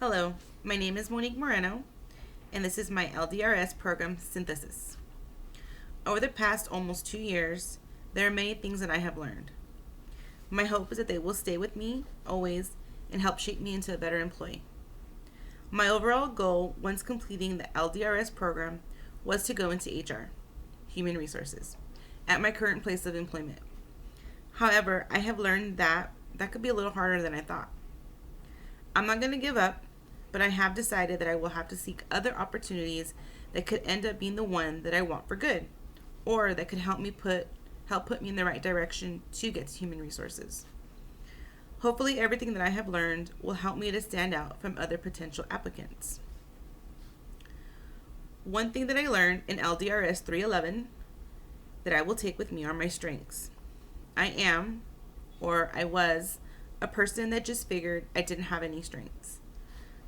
Hello, my name is Monique Moreno, and this is my LDRS program synthesis. Over the past almost 2 years, there are many things that I have learned. My hope is that they will stay with me always and help shape me into a better employee. My overall goal once completing the LDRS program was to go into HR, human resources, at my current place of employment. However, I have learned that could be a little harder than I thought. I'm not going to give up, but I have decided that I will have to seek other opportunities that could end up being the one that I want for good, or that could help put me in the right direction to get to human resources. Hopefully, everything that I have learned will help me to stand out from other potential applicants. One thing that I learned in LDRS 311 that I will take with me are my strengths. I am, or I was, a person that just figured I didn't have any strengths.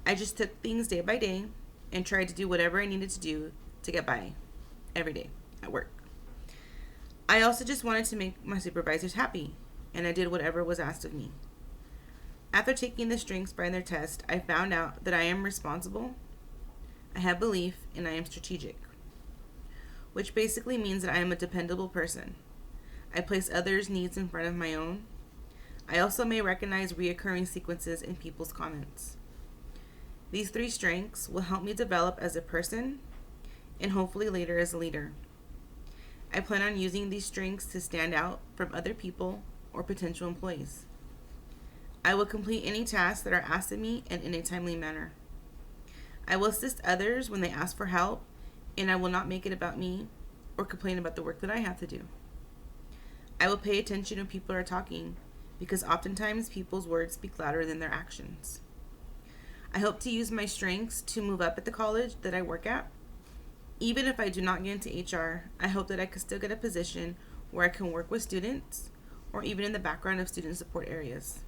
I just took things day by day and tried to do whatever I needed to do to get by every day at work. I also just wanted to make my supervisors happy, and I did whatever was asked of me. After taking the strengths finder test, I found out that I am responsible, I have belief, and I am strategic, which basically means that I am a dependable person. I place others' needs in front of my own. I also may recognize reoccurring sequences in people's comments. These three strengths will help me develop as a person and hopefully later as a leader. I plan on using these strengths to stand out from other people or potential employees. I will complete any tasks that are asked of me and in a timely manner. I will assist others when they ask for help, and I will not make it about me or complain about the work that I have to do. I will pay attention when people are talking, because oftentimes people's words speak louder than their actions. I hope to use my strengths to move up at the college that I work at. Even if I do not get into HR, I hope that I could still get a position where I can work with students or even in the background of student support areas.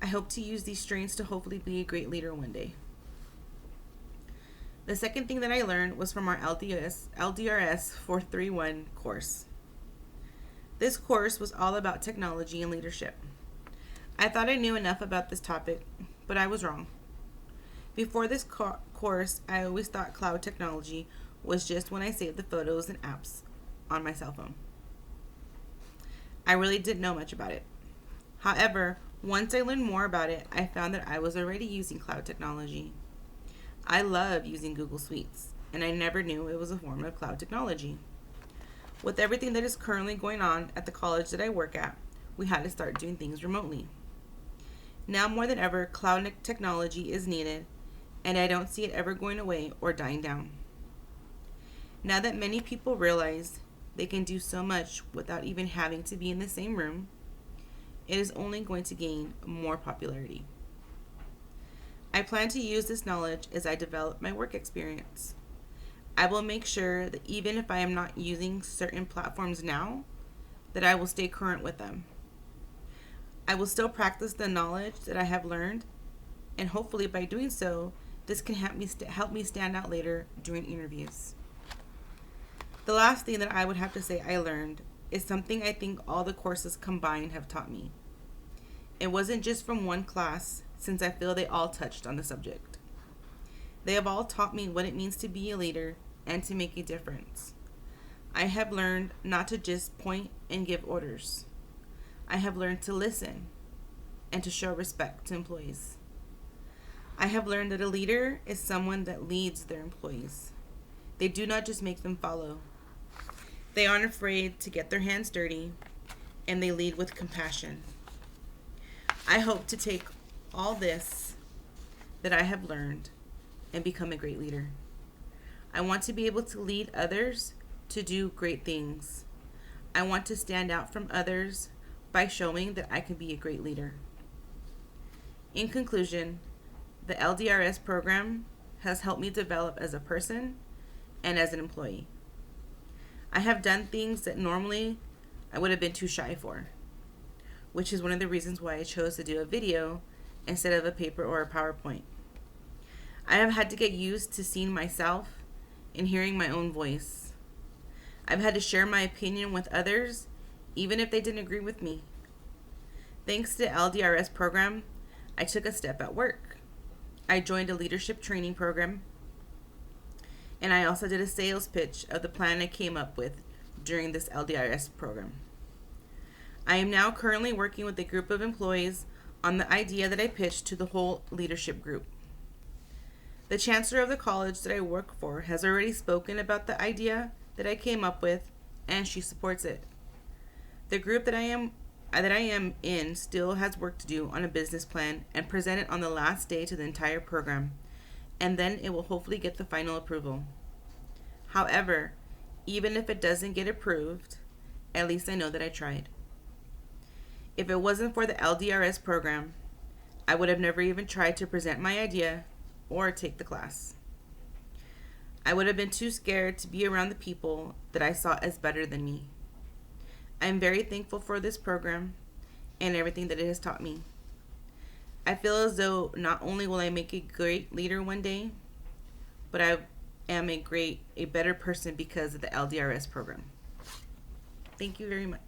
I hope to use these strengths to hopefully be a great leader one day. The second thing that I learned was from our LDRS 431 course. This course was all about technology and leadership. I thought I knew enough about this topic, but I was wrong. Before this course, I always thought cloud technology was just when I saved the photos and apps on my cell phone. I really didn't know much about it. However, once I learned more about it, I found that I was already using cloud technology. I love using Google Suites, and I never knew it was a form of cloud technology. With everything that is currently going on at the college that I work at, we had to start doing things remotely. Now more than ever, cloud technology is needed, and I don't see it ever going away or dying down. Now that many people realize they can do so much without even having to be in the same room, it is only going to gain more popularity. I plan to use this knowledge as I develop my work experience. I will make sure that even if I am not using certain platforms now, that I will stay current with them. I will still practice the knowledge that I have learned, and hopefully by doing so, this can help me stand out later during interviews. The last thing that I would have to say I learned is something I think all the courses combined have taught me. It wasn't just from one class, since I feel they all touched on the subject. They have all taught me what it means to be a leader and to make a difference. I have learned not to just point and give orders. I have learned to listen and to show respect to employees. I have learned that a leader is someone that leads their employees. They do not just make them follow. They aren't afraid to get their hands dirty, and they lead with compassion. I hope to take all this that I have learned and become a great leader. I want to be able to lead others to do great things. I want to stand out from others by showing that I can be a great leader. In conclusion, the LDRS program has helped me develop as a person and as an employee. I have done things that normally I would have been too shy for, which is one of the reasons why I chose to do a video instead of a paper or a PowerPoint. I have had to get used to seeing myself and hearing my own voice. I've had to share my opinion with others, even if they didn't agree with me. Thanks to LDRS program, I took a step at work. I joined a leadership training program, and I also did a sales pitch of the plan I came up with during this LDRS program. I am now currently working with a group of employees on the idea that I pitched to the whole leadership group. The chancellor of the college that I work for has already spoken about the idea that I came up with, and she supports it. The group that I am in still has work to do on a business plan and present it on the last day to the entire program, and then it will hopefully get the final approval. However, even if it doesn't get approved, at least I know that I tried. If it wasn't for the LDRS program, I would have never even tried to present my idea or take the class. I would have been too scared to be around the people that I saw as better than me. I am very thankful for this program and everything that it has taught me. I feel as though not only will I make a great leader one day, but I am a better person because of the LDRS program. Thank you very much.